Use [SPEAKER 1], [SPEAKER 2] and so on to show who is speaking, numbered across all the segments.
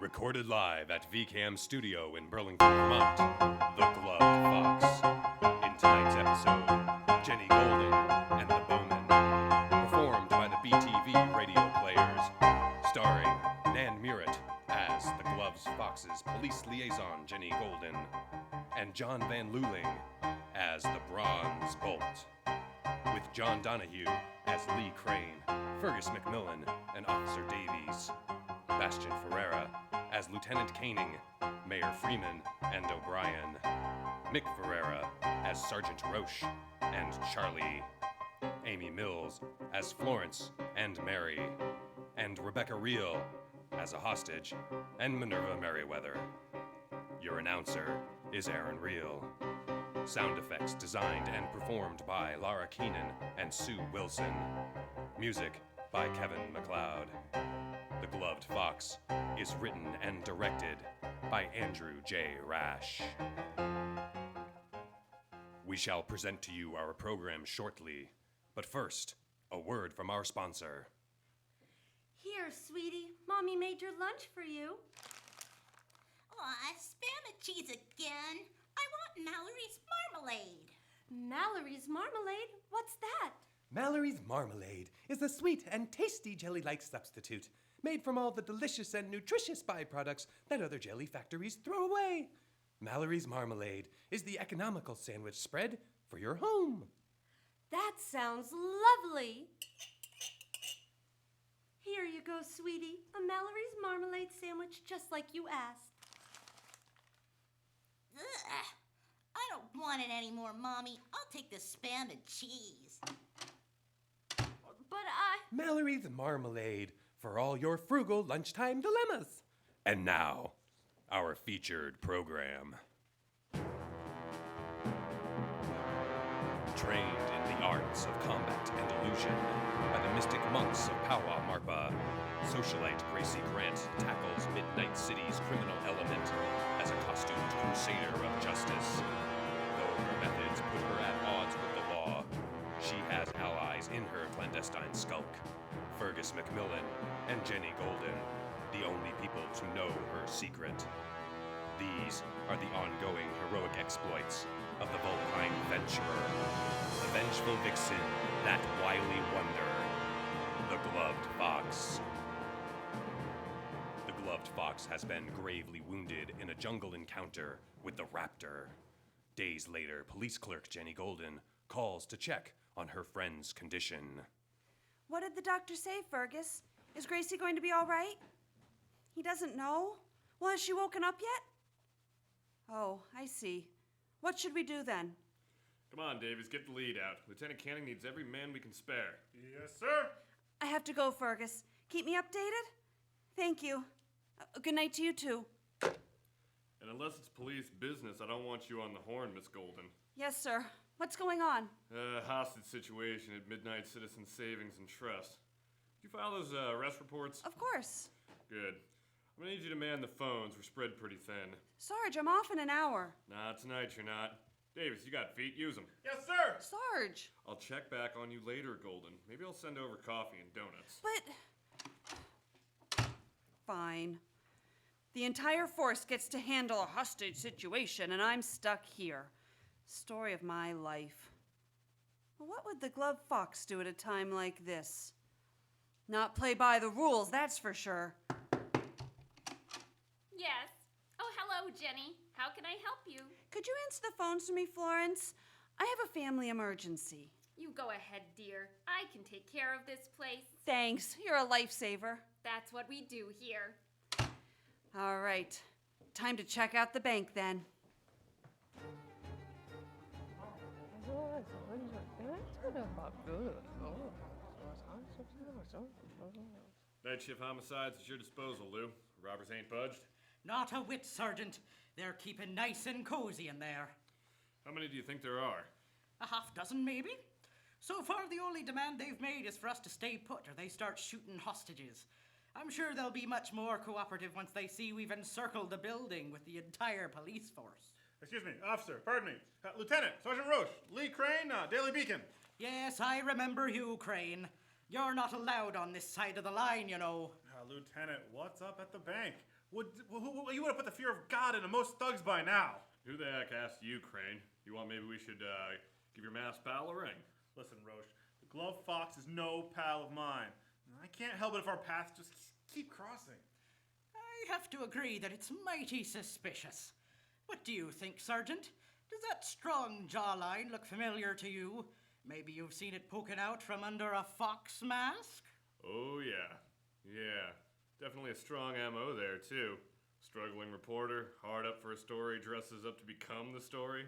[SPEAKER 1] Recorded live at VCAM Studio in Burlington, Vermont, The Gloved Fox. In tonight's episode, Jennie Golden and the Bowman. Performed by the BTV radio players. Starring Nan Murrett as the Gloved Fox's police liaison, Jennie Golden. And John Van Luling as the Bronze Bolt. With John Donahue as Lee Crane, Fergus McMillan, and Officer Davies. Bastian Ferreira as Lieutenant Caning, Mayor Freeman, and O'Brien. Mick Ferreira as Sergeant Roche and Charlie. Amy Mills as Florence and Mary. And Rebecca Reel as a hostage, and Minerva Merriweather. Your announcer is Aaron Reel. Sound effects designed and performed by Laura Keenan and Sue Wilson. Music by Kevin MacLeod. The Gloved Fox is written and directed by Andrew J. Rash. We shall present to you our program shortly, but first, a word from our sponsor.
[SPEAKER 2] Here, sweetie, Mommy made your lunch for you.
[SPEAKER 3] Aw, spam and cheese again. I want Mallory's marmalade.
[SPEAKER 2] Mallory's marmalade? What's that?
[SPEAKER 4] Mallory's Marmalade is a sweet and tasty jelly-like substitute made from all the delicious and nutritious byproducts that other jelly factories throw away. Mallory's Marmalade is the economical sandwich spread for your home.
[SPEAKER 2] That sounds lovely. Here you go, sweetie. A Mallory's Marmalade sandwich just like you asked.
[SPEAKER 3] Ugh, I don't want it anymore, Mommy. I'll take the spam and cheese.
[SPEAKER 2] But
[SPEAKER 4] Mallory's Marmalade for all your frugal lunchtime dilemmas.
[SPEAKER 1] And now, our featured program. Trained in the arts of combat and illusion by the mystic monks of Pawa Marpa, socialite Gracie Grant tackles Midnight City's criminal element as a costumed crusader of justice. Though her methods put her at odds with the law, she has allies in her clandestine skulk, Fergus McMillan and Jennie Golden, the only people to know her secret. These are the ongoing heroic exploits of the Vulpine Venturer, the vengeful vixen, that wily wonder, the Gloved Fox. The Gloved Fox has been gravely wounded in a jungle encounter with the Raptor. Days later, police clerk Jennie Golden calls to check on her friend's condition.
[SPEAKER 5] What did the doctor say, Fergus? Is Gracie going to be all right? He doesn't know? Well, has she woken up yet? Oh, I see. What should we do then?
[SPEAKER 6] Come on, Davies, get the lead out. Lieutenant Canning needs every man we can spare. Yes, sir.
[SPEAKER 5] I have to go, Fergus. Keep me updated? Thank you. Good night to you, too.
[SPEAKER 6] And unless it's police business, I don't want you on the horn, Miss Golden.
[SPEAKER 5] Yes, sir. What's going on?
[SPEAKER 6] Hostage situation at Midnight Citizen Savings and Trust. Did you file those arrest reports?
[SPEAKER 5] Of course.
[SPEAKER 6] Good. I'm gonna need you to man the phones. We're spread pretty thin.
[SPEAKER 5] Sarge, I'm off in an hour.
[SPEAKER 6] Nah, tonight you're not. Davis, you got feet. Use them.
[SPEAKER 7] Yes, sir!
[SPEAKER 5] Sarge!
[SPEAKER 6] I'll check back on you later, Golden. Maybe I'll send over coffee and donuts.
[SPEAKER 5] But... Fine. The entire force gets to handle a hostage situation, and I'm stuck here. Story of my life. Well, what would the Gloved Fox do at a time like this? Not play by the rules, that's for sure.
[SPEAKER 8] Yes. Oh, hello, Jennie. How can I help you?
[SPEAKER 5] Could you answer the phones for me, Florence? I have a family emergency.
[SPEAKER 8] You go ahead, dear. I can take care of this place.
[SPEAKER 5] Thanks. You're a lifesaver.
[SPEAKER 8] That's what we do here.
[SPEAKER 5] All right. Time to check out the bank then.
[SPEAKER 6] Night shift homicides at your disposal, Lou. Robbers ain't budged.
[SPEAKER 9] Not a whit, Sergeant. They're keeping nice and cozy in there.
[SPEAKER 6] How many do you think there are?
[SPEAKER 9] A half dozen, maybe. So far, the only demand they've made is for us to stay put or they start shooting hostages. I'm sure they'll be much more cooperative once they see we've encircled the building with the entire police force.
[SPEAKER 7] Excuse me, officer, pardon me. Lieutenant, Sergeant Roche, Lee Crane, Daily Beacon.
[SPEAKER 9] Yes, I remember you, Crane. You're not allowed on this side of the line, you know.
[SPEAKER 7] Lieutenant, what's up at the bank? You would have put the fear of God into most thugs by now.
[SPEAKER 6] Who the heck asked you, Crane? You want maybe we should give your masked pal a ring?
[SPEAKER 7] Listen, Roche, the Glove Fox is no pal of mine. I can't help it if our paths just keep crossing.
[SPEAKER 9] I have to agree that it's mighty suspicious. What do you think, Sergeant? Does that strong jawline look familiar to you? Maybe you've seen it poking out from under a fox mask?
[SPEAKER 6] Oh, yeah. Yeah. Definitely a strong MO there, too. Struggling reporter, hard up for a story, dresses up to become the story.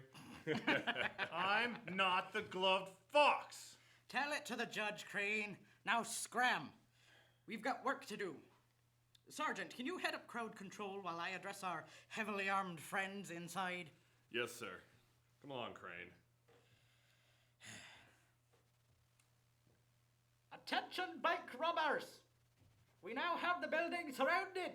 [SPEAKER 7] I'm not the Gloved Fox.
[SPEAKER 9] Tell it to the judge, Crane. Now scram. We've got work to do. Sergeant, can you head up crowd control while I address our heavily armed friends inside?
[SPEAKER 6] Yes, sir. Come on, Crane.
[SPEAKER 9] Attention, bank robbers! We now have the building surrounded.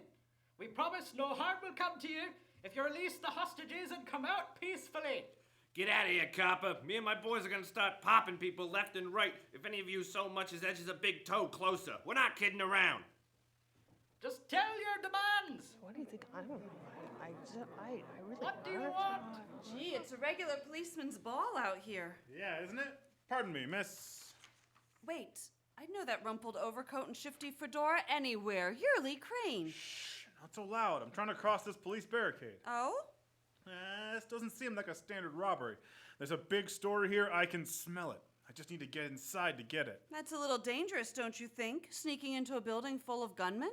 [SPEAKER 9] We promise no harm will come to you if you release the hostages and come out peacefully.
[SPEAKER 10] Get out of here, copper. Me and my boys are gonna start popping people left and right if any of you so much as edges a big toe closer. We're not kidding around.
[SPEAKER 9] Just tell your demands.
[SPEAKER 11] What do you think? I don't know. I really.
[SPEAKER 9] What do you want?
[SPEAKER 5] Gee, it's a regular policeman's ball out here.
[SPEAKER 7] Yeah, isn't it? Pardon me, miss.
[SPEAKER 5] Wait, I'd know that rumpled overcoat and shifty fedora anywhere. You're Lee Crane.
[SPEAKER 7] Shh, not so loud. I'm trying to cross this police barricade.
[SPEAKER 5] Oh?
[SPEAKER 7] This doesn't seem like a standard robbery. There's a big story here. I can smell it. I just need to get inside to get it.
[SPEAKER 5] That's a little dangerous, don't you think? Sneaking into a building full of gunmen?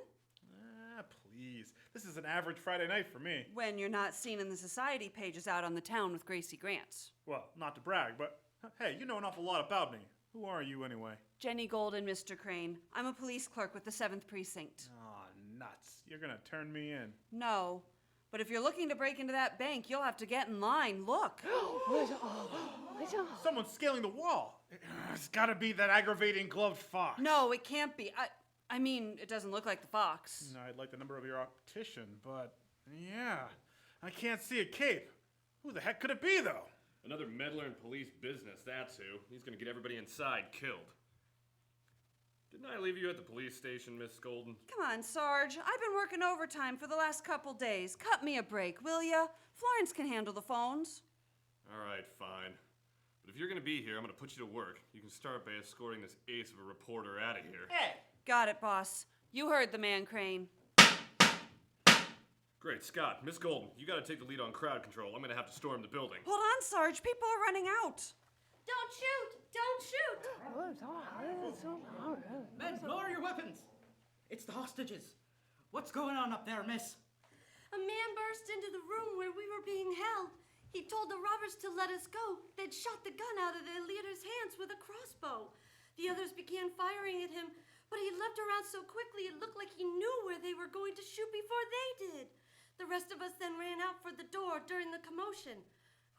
[SPEAKER 7] Please. This is an average Friday night for me.
[SPEAKER 5] When you're not seen in the society pages out on the town with Gracie Grants.
[SPEAKER 7] Well, not to brag, but hey, you know an awful lot about me. Who are you anyway?
[SPEAKER 5] Jennie Golden, Mr. Crane. I'm a police clerk with the 7th Precinct.
[SPEAKER 7] Aw, nuts. You're gonna turn me in.
[SPEAKER 5] No. But if you're looking to break into that bank, you'll have to get in line. Look.
[SPEAKER 7] Someone's scaling the wall. It's gotta be that aggravating Gloved Fox.
[SPEAKER 5] No, it can't be. I mean, it doesn't look like the fox.
[SPEAKER 7] No, I'd like the number of your optician, but yeah, I can't see a cape. Who the heck could it be, though?
[SPEAKER 6] Another meddler in police business, that's who. He's gonna get everybody inside killed. Didn't I leave you at the police station, Miss Golden?
[SPEAKER 5] Come on, Sarge. I've been working overtime for the last couple days. Cut me a break, will ya? Florence can handle the phones.
[SPEAKER 6] All right, fine. But if you're gonna be here, I'm gonna put you to work. You can start by escorting this ace of a reporter out of here.
[SPEAKER 9] Hey!
[SPEAKER 5] Got it, boss. You heard the man, Crane.
[SPEAKER 6] Great, Scott. Miss Golden, you gotta take the lead on crowd control. I'm gonna have to storm the building.
[SPEAKER 5] Hold on, Sarge. People are running out.
[SPEAKER 2] Don't shoot! Don't shoot!
[SPEAKER 9] Men, lower your weapons. It's the hostages. What's going on up there, miss?
[SPEAKER 2] A man burst into the room where we were being held. He told the robbers to let us go, then shot the gun out of the leader's hands with a crossbow. The others began firing at him, but he leapt around so quickly it looked like he knew where they were going to shoot before they did. The rest of us then ran out for the door during the commotion.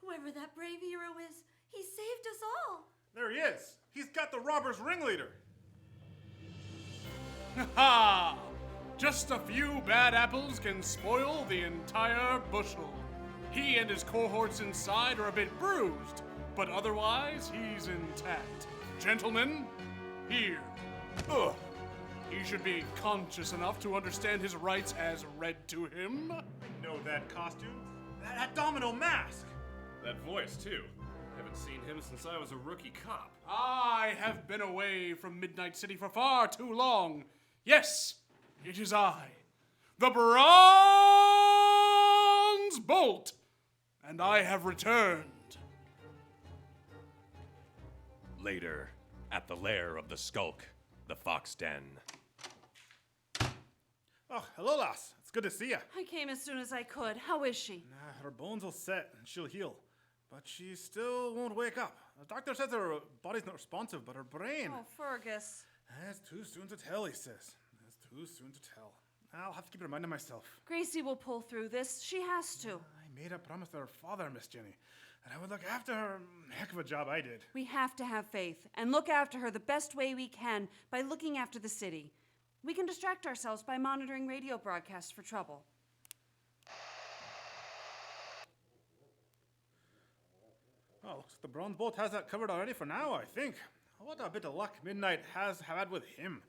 [SPEAKER 2] Whoever that brave hero is, he saved us all.
[SPEAKER 7] There he is. He's got the robbers' ringleader.
[SPEAKER 12] Ha! Just a few bad apples can spoil the entire bushel. He and his cohorts inside are a bit bruised, but otherwise he's intact. Gentlemen, here. Ugh. He should be conscious enough to understand his rights as read to him.
[SPEAKER 7] I know that costume. That domino mask.
[SPEAKER 6] That voice, too. Haven't seen him since I was a rookie cop.
[SPEAKER 12] I have been away from Midnight City for far too long. Yes, it is I, the Bronze Bolt, and I have returned.
[SPEAKER 1] Later, at the lair of the Skulk, the Fox Den.
[SPEAKER 7] Oh, hello, lass. It's good to see you.
[SPEAKER 5] I came as soon as I could. How is she?
[SPEAKER 7] Her bones will set and she'll heal, but she still won't wake up. The doctor says her body's not responsive, but her brain.
[SPEAKER 5] Oh, Fergus.
[SPEAKER 7] It's too soon to tell, he says. It's too soon to tell. I'll have to keep reminding myself.
[SPEAKER 5] Gracie will pull through this. She has to.
[SPEAKER 7] I made a promise to her father, Miss Jenny, and I would look after her. Heck of a job I did.
[SPEAKER 5] We have to have faith and look after her the best way we can by looking after the city. We can distract ourselves by monitoring radio broadcasts for trouble.
[SPEAKER 7] Oh, looks like the Bronze Bolt has that covered already for now, I think. What a bit of luck Midnight has had with him.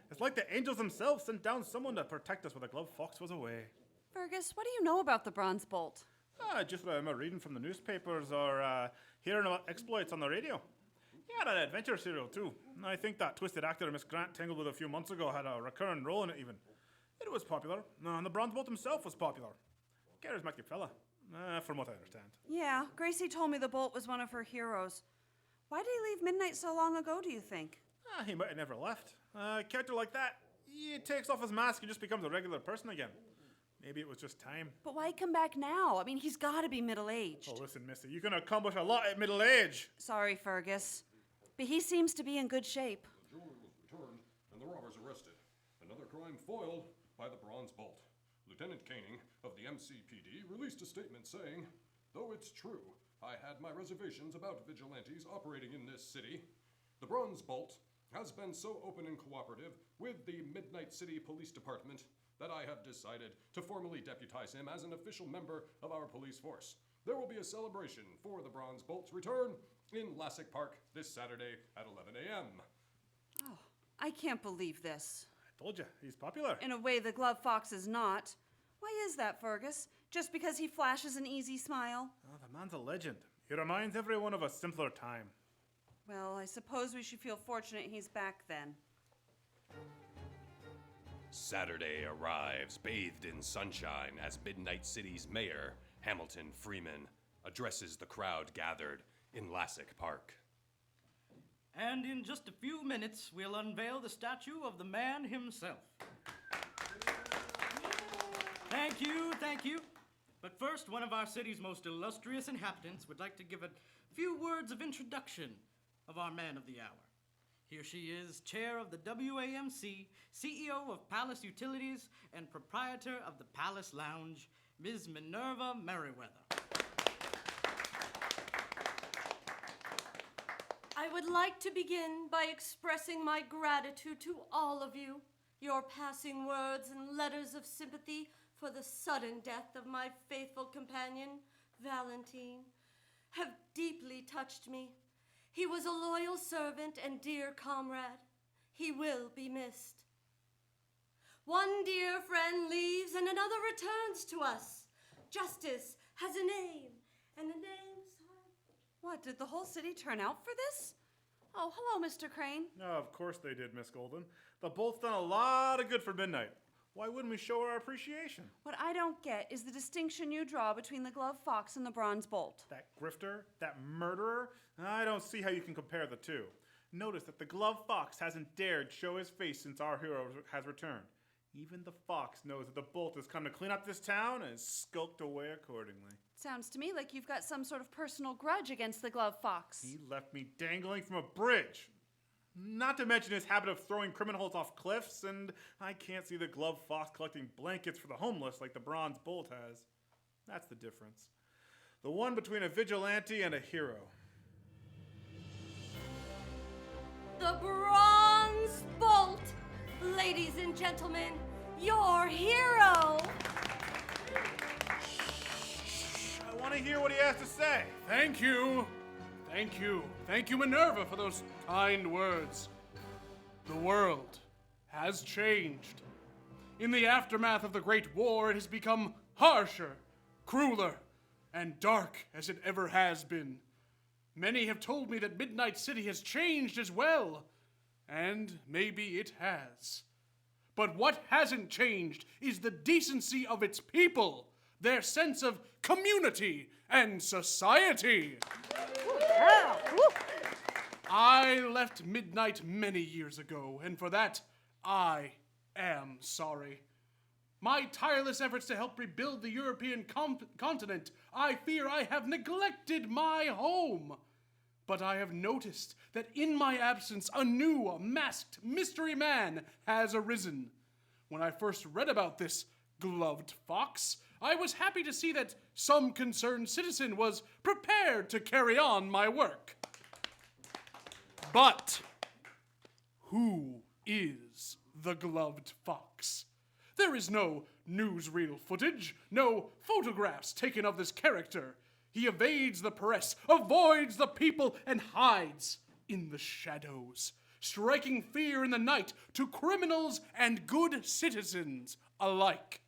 [SPEAKER 7] It's like the angels themselves sent down someone to protect us while the Glove Fox was away.
[SPEAKER 5] Fergus, what do you know about the Bronze Bolt?
[SPEAKER 7] Just what I'm reading from the newspapers or hearing about exploits on the radio. He had an adventure serial too. I think that twisted actor Miss Grant tangled with a few months ago had a recurring role in it even. It was popular, and the Bronze Bolt himself was popular. Charismatic fella, from what I understand.
[SPEAKER 5] Yeah, Gracie told me the Bolt was one of her heroes. Why did he leave Midnight so long ago, do you think?
[SPEAKER 7] He might have never left. A character like that, he takes off his mask and just becomes a regular person again. Maybe it was just time.
[SPEAKER 5] But why come back now? I mean, he's got to be middle-aged.
[SPEAKER 7] Oh, listen, Missy, you can accomplish a lot at middle age.
[SPEAKER 5] Sorry, Fergus. But he seems to be in good shape.
[SPEAKER 1] The jewelry was returned, and the robbers arrested. Another crime foiled by the Bronze Bolt. Lieutenant Koenig of the MCPD released a statement saying, "Though it's true, I had my reservations about vigilantes operating in this city. The Bronze Bolt has been so open and cooperative with the Midnight City Police Department that I have decided to formally deputize him as an official member of our police force. There will be a celebration for the Bronze Bolt's return in Lassick Park this Saturday at 11 a.m.
[SPEAKER 5] Oh, I can't believe this.
[SPEAKER 7] I told you, he's popular.
[SPEAKER 5] In a way the Glove Fox is not. Why is that, Fergus? Just because he flashes an easy smile?
[SPEAKER 7] Oh, the man's a legend. He reminds everyone of a simpler time.
[SPEAKER 5] Well, I suppose we should feel fortunate he's back then.
[SPEAKER 1] Saturday arrives bathed in sunshine as Midnight City's mayor, Hamilton Freeman, addresses the crowd gathered in Lassick Park.
[SPEAKER 9] And in just a few minutes, we'll unveil the statue of the man himself. Thank you, thank you. But first, one of our city's most illustrious inhabitants would like to give a few words of introduction of our man of the hour. Here she is, chair of the WAMC, CEO of Palace Utilities, and proprietor of the Palace Lounge, Ms. Minerva Merriweather.
[SPEAKER 2] I would like to begin by expressing my gratitude to all of you. Your passing words and letters of sympathy for the sudden death of my faithful companion, Valentine, have deeply touched me. He was a loyal servant and dear comrade. He will be missed. One dear friend leaves and another returns to us. Justice has a name, and the name's...
[SPEAKER 5] What, did the whole city turn out for this? Oh, hello, Mr. Crane.
[SPEAKER 7] No, of course they did, Miss Golden. The Bolt's done a lot of good for Midnight. Why wouldn't we show our appreciation?
[SPEAKER 5] What I don't get is the distinction you draw between the Glove Fox and the Bronze Bolt.
[SPEAKER 7] That grifter, that murderer, I don't see how you can compare the two. Notice that the Glove Fox hasn't dared show his face since our hero has returned. Even the fox knows that the Bolt has come to clean up this town and has skulked away accordingly.
[SPEAKER 5] Sounds to me like you've got some sort of personal grudge against the Glove Fox.
[SPEAKER 7] He left me dangling from a bridge. Not to mention his habit of throwing criminals off cliffs, and I can't see the Glove Fox collecting blankets for the homeless like the Bronze Bolt has. That's the difference. The one between a vigilante and a hero.
[SPEAKER 2] The Bronze Bolt! Ladies and gentlemen, your hero!
[SPEAKER 7] I want to hear what he has to say.
[SPEAKER 12] Thank you. Thank you. Thank you, Minerva, for those kind words. The world has changed. In the aftermath of the Great War, it has become harsher, crueler, and dark as it ever has been. Many have told me that Midnight City has changed as well, and maybe it has. But what hasn't changed is the decency of its people, their sense of community and society. I left Midnight many years ago, and for that, I am sorry. My tireless efforts to help rebuild the European continent, I fear I have neglected my home. But I have noticed that in my absence, a new masked mystery man has arisen. When I first read about this gloved fox, I was happy to see that some concerned citizen was prepared to carry on my work. But who is the gloved fox? There is no newsreel footage, no photographs taken of this character. He evades the press, avoids the people, and hides in the shadows, striking fear in the night to criminals and good citizens alike.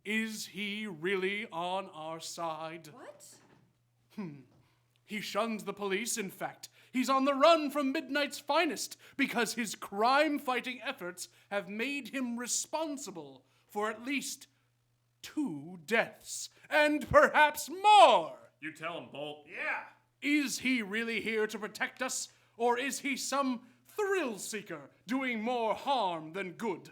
[SPEAKER 12] Is he really on our side?
[SPEAKER 5] What?
[SPEAKER 12] He shuns the police, in fact. He's on the run from Midnight's finest because his crime-fighting efforts have made him responsible for at least 2 deaths, and perhaps more.
[SPEAKER 6] You tell him, Bolt.
[SPEAKER 7] Yeah.
[SPEAKER 12] Is he really here to protect us, or is he some thrill-seeker doing more harm than good?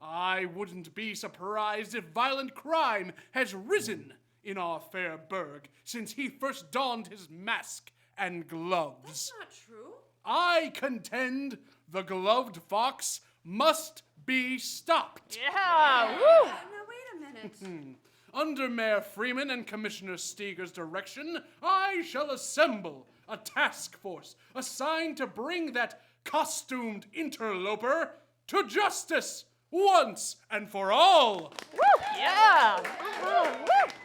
[SPEAKER 12] I wouldn't be surprised if violent crime has risen in our fair burg since he first donned his mask and gloves.
[SPEAKER 5] That's not true.
[SPEAKER 12] I contend the gloved fox must be stopped.
[SPEAKER 11] Yeah, woo!
[SPEAKER 5] Now, wait a minute.
[SPEAKER 12] Under Mayor Freeman and Commissioner Steger's direction, I shall assemble a task force assigned to bring that costumed interloper to justice once and for all.
[SPEAKER 11] Woo! Yeah! Woo!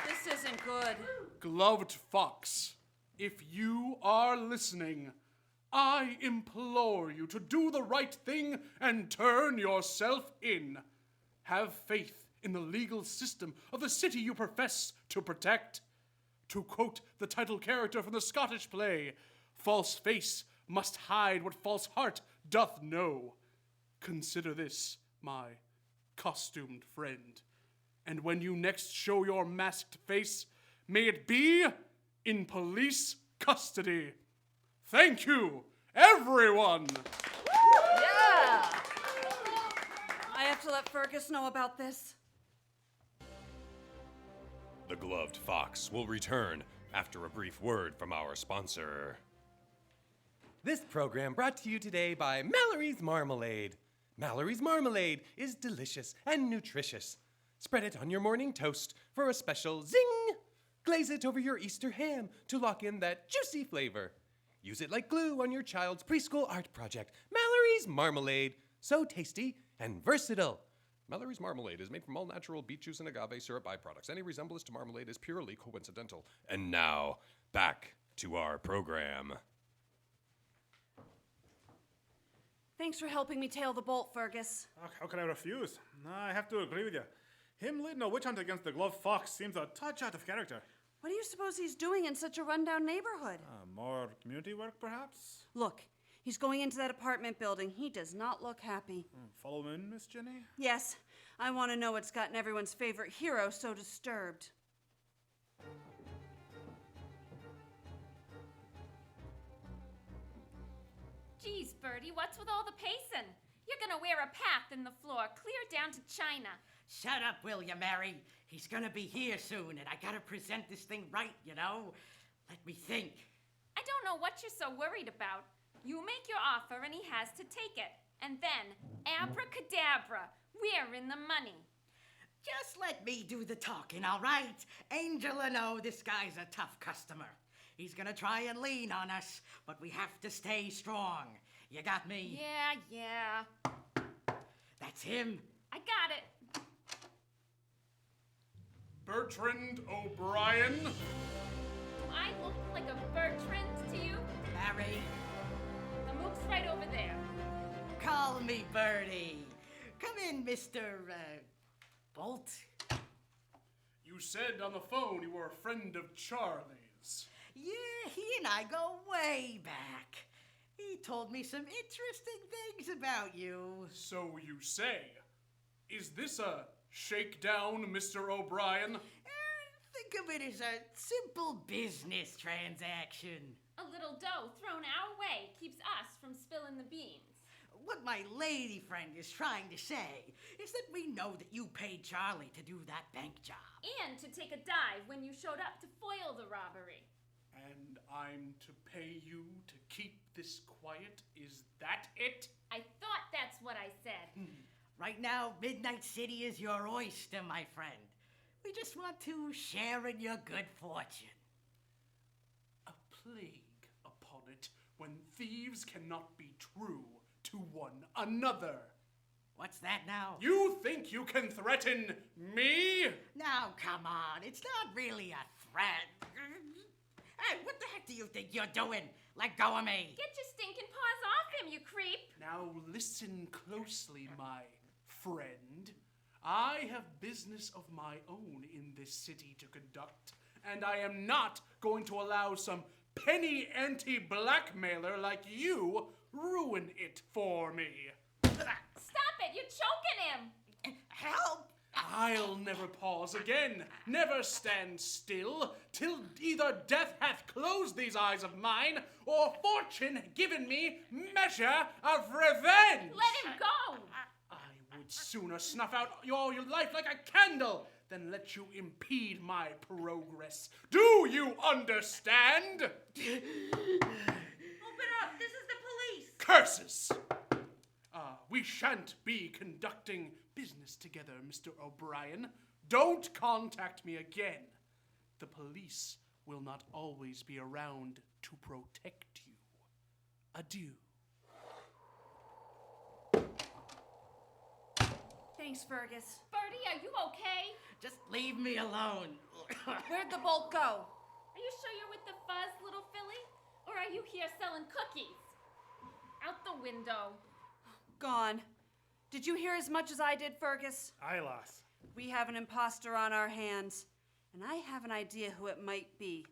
[SPEAKER 5] This isn't good.
[SPEAKER 12] Gloved fox, if you are listening, I implore you to do the right thing and turn yourself in. Have faith in the legal system of the city you profess to protect. To quote the title character from the Scottish play, false face must hide what false heart doth know. Consider this, my costumed friend. And when you next show your masked face, may it be in police custody. Thank you, everyone!
[SPEAKER 11] Yeah!
[SPEAKER 5] I have to let Fergus know about this.
[SPEAKER 1] The Gloved Fox will return after a brief word from our sponsor.
[SPEAKER 4] This program brought to you today by Mallory's Marmalade. Mallory's Marmalade is delicious and nutritious. Spread it on your morning toast for a special zing. Glaze it over your Easter ham to lock in that juicy flavor. Use it like glue on your child's preschool art project. Mallory's Marmalade, so tasty and versatile.
[SPEAKER 1] Mallory's Marmalade is made from all natural beet juice and agave syrup byproducts. Any resemblance to marmalade is purely coincidental. And now, back to our program.
[SPEAKER 5] Thanks for helping me tail the bolt, Fergus.
[SPEAKER 7] How can I refuse? I have to agree with you. Him leading a witch hunt against the gloved fox seems a touch out of character.
[SPEAKER 5] What do you suppose he's doing in such a rundown neighborhood?
[SPEAKER 7] More community work, perhaps?
[SPEAKER 5] Look, he's going into that apartment building. He does not look happy.
[SPEAKER 7] Follow in, Miss Jenny?
[SPEAKER 5] Yes, I want to know what's gotten everyone's favorite hero so disturbed.
[SPEAKER 8] Geez, Bertie, what's with all the pacing? You're gonna wear a path in the floor clear down to China.
[SPEAKER 9] Shut up, will you, Mary? He's gonna be here soon, and I gotta present this thing right, you know? Let me think.
[SPEAKER 8] I don't know what you're so worried about. You make your offer and he has to take it. And then, abracadabra, we're in the money.
[SPEAKER 9] Just let me do the talking, all right? Angela, no, this guy's a tough customer. He's gonna try and lean on us, but we have to stay strong. You got me?
[SPEAKER 8] Yeah.
[SPEAKER 9] That's him.
[SPEAKER 8] I got it.
[SPEAKER 12] Bertrand O'Brien.
[SPEAKER 8] Do I look like a Bertrand to you?
[SPEAKER 9] Mary,
[SPEAKER 8] The mook's right over there.
[SPEAKER 9] call me Bertie. Come in, Mr. Bolt.
[SPEAKER 12] You said on the phone you were a friend of Charlie's.
[SPEAKER 9] Yeah, he and I go way back. He told me some interesting things about you.
[SPEAKER 12] So you say. Is this a shakedown, Mr. O'Brien?
[SPEAKER 9] Think of it as a simple business transaction.
[SPEAKER 8] A little dough thrown our way keeps us from spilling the beans.
[SPEAKER 9] What my lady friend is trying to say is that we know that you paid Charlie to do that bank job.
[SPEAKER 8] And to take a dive when you showed up to foil the robbery.
[SPEAKER 12] And I'm to pay you to keep this quiet? Is that it?
[SPEAKER 8] I thought that's what I said.
[SPEAKER 9] Right now, Midnight City is your oyster, my friend. We just want to share in your good fortune.
[SPEAKER 12] A plague upon it when thieves cannot be true to one another.
[SPEAKER 9] What's that now?
[SPEAKER 12] You think you can threaten me?
[SPEAKER 9] Now, come on. It's not really a threat. Hey, what the heck do you think you're doing? Let go of me.
[SPEAKER 8] Get your stinking paws off him, you creep.
[SPEAKER 12] Now listen closely, my friend. I have business of my own in this city to conduct, and I am not going to allow some penny anti-blackmailer like you ruin it for me.
[SPEAKER 8] Stop it! You're choking him!
[SPEAKER 9] Help!
[SPEAKER 12] I'll never pause again, never stand still, till either death hath closed these eyes of mine, or fortune given me measure of revenge.
[SPEAKER 8] Let him go!
[SPEAKER 12] I would sooner snuff out your life like a candle than let you impede my progress. Do you understand?
[SPEAKER 2] Open up! This is the police!
[SPEAKER 12] Curses! We shan't be conducting business together, Mr. O'Brien. Don't contact me again. The police will not always be around to protect you. Adieu.
[SPEAKER 5] Thanks, Fergus.
[SPEAKER 8] Bertie, are you okay?
[SPEAKER 9] Just leave me alone.
[SPEAKER 5] Where'd the bolt go?
[SPEAKER 8] Are you sure you're with the fuzz, little filly? Or are you here selling cookies? Out the window.
[SPEAKER 5] Gone. Did you hear as much as I did, Fergus?
[SPEAKER 7] Aye, lass.
[SPEAKER 5] We have an imposter on our hands, and I have an idea who it might be.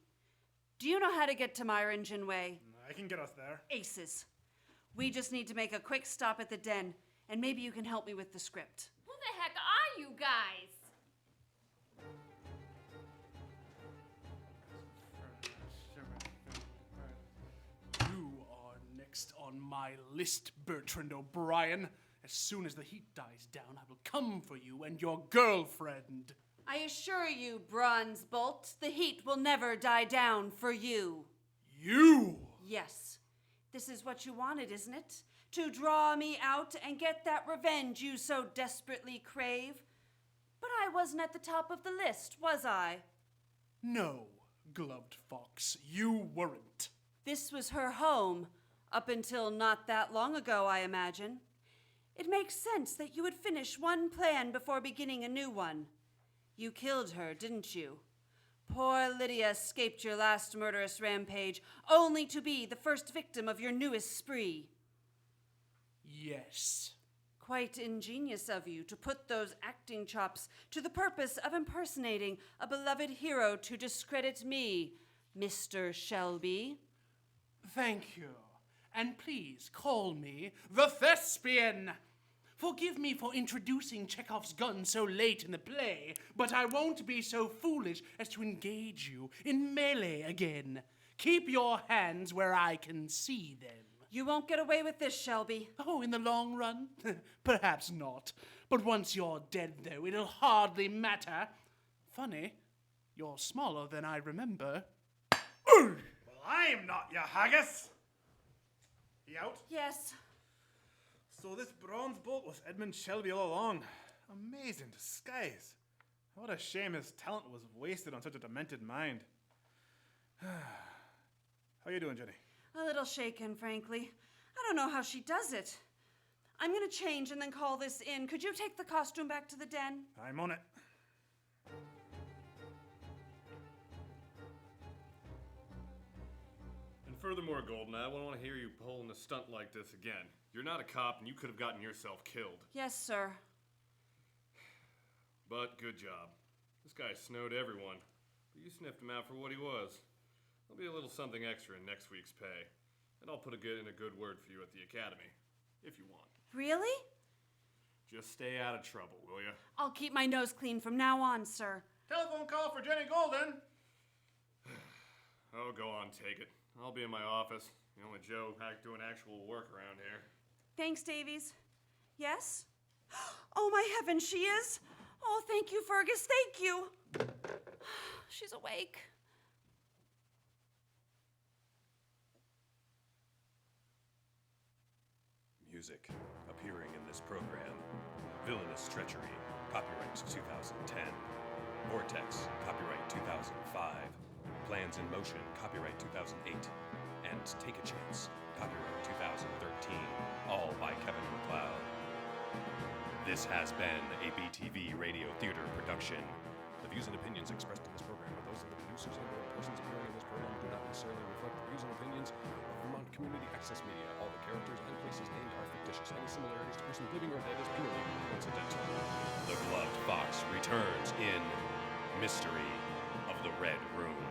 [SPEAKER 5] Do you know how to get to Myringen Way?
[SPEAKER 7] I can get us there.
[SPEAKER 5] Aces. We just need to make a quick stop at the den, and maybe you can help me with the script.
[SPEAKER 8] Who the heck are you guys?
[SPEAKER 12] You are next on my list, Bertrand O'Brien. As soon as the heat dies down, I will come for you and your girlfriend.
[SPEAKER 5] I assure you, Bronze Bolt, the heat will never die down for you.
[SPEAKER 12] You!
[SPEAKER 5] Yes. This is what you wanted, isn't it? To draw me out and get that revenge you so desperately crave. But I wasn't at the top of the list, was I?
[SPEAKER 12] No, Gloved Fox, you weren't.
[SPEAKER 5] This was her home, up until not that long ago, I imagine. It makes sense that you would finish one plan before beginning a new one. You killed her, didn't you? Poor Lydia escaped your last murderous rampage, only to be the first victim of your newest spree.
[SPEAKER 12] Yes.
[SPEAKER 5] Quite ingenious of you to put those acting chops to the purpose of impersonating a beloved hero to discredit me, Mr. Shelby.
[SPEAKER 12] Thank you. And please call me the Thespian. Forgive me for introducing Chekhov's gun so late in the play, but I won't be so foolish as to engage you in melee again. Keep your hands where I can see them.
[SPEAKER 5] You won't get away with this, Shelby.
[SPEAKER 12] Oh, in the long run? Perhaps not. But once you're dead, though, it'll hardly matter. Funny, you're smaller than I remember.
[SPEAKER 7] Well, I'm not, you haggis. He out?
[SPEAKER 5] Yes.
[SPEAKER 7] So this bronze bolt was Edmund Shelby all along. Amazing disguise. What a shame his talent was wasted on such a demented mind. How you doing, Jenny?
[SPEAKER 5] A little shaken, frankly. I don't know how she does it. I'm gonna change and then call this in. Could you take the costume back to the den?
[SPEAKER 7] I'm on it.
[SPEAKER 6] And furthermore, Golden, I wouldn't want to hear you pulling a stunt like this again. You're not a cop, and you could have gotten yourself killed.
[SPEAKER 5] Yes, sir.
[SPEAKER 6] But good job. This guy snowed everyone. But you sniffed him out for what he was. There'll be a little something extra in next week's pay. And I'll put in a good word for you at the academy, if you want.
[SPEAKER 5] Really?
[SPEAKER 6] Just stay out of trouble, will you?
[SPEAKER 5] I'll keep my nose clean from now on, sir.
[SPEAKER 7] Telephone call for Jennie Golden.
[SPEAKER 6] Oh, go on, take it. I'll be in my office. The only Joe doing actual work around here.
[SPEAKER 5] Thanks, Davies. Yes? Oh, my heavens, she is? Oh, thank you, Fergus, thank you. She's awake.
[SPEAKER 1] Music appearing in this program: Villainous Treachery, copyright 2010. Vortex, copyright 2005. Plans in Motion, copyright 2008. And Take a Chance, copyright 2013. All by Kevin MacLeod. This has been a BTV Radio Theater production. The views and opinions expressed in this program are those of the producers and the persons appearing in this program do not necessarily reflect the views and opinions of Vermont Community Access Media. All the characters and places named are fictitious.
[SPEAKER 12] suspicious. Any similarities to persons living or dead is purely coincidental.
[SPEAKER 1] The Gloved Fox returns in Mystery of the Red Room.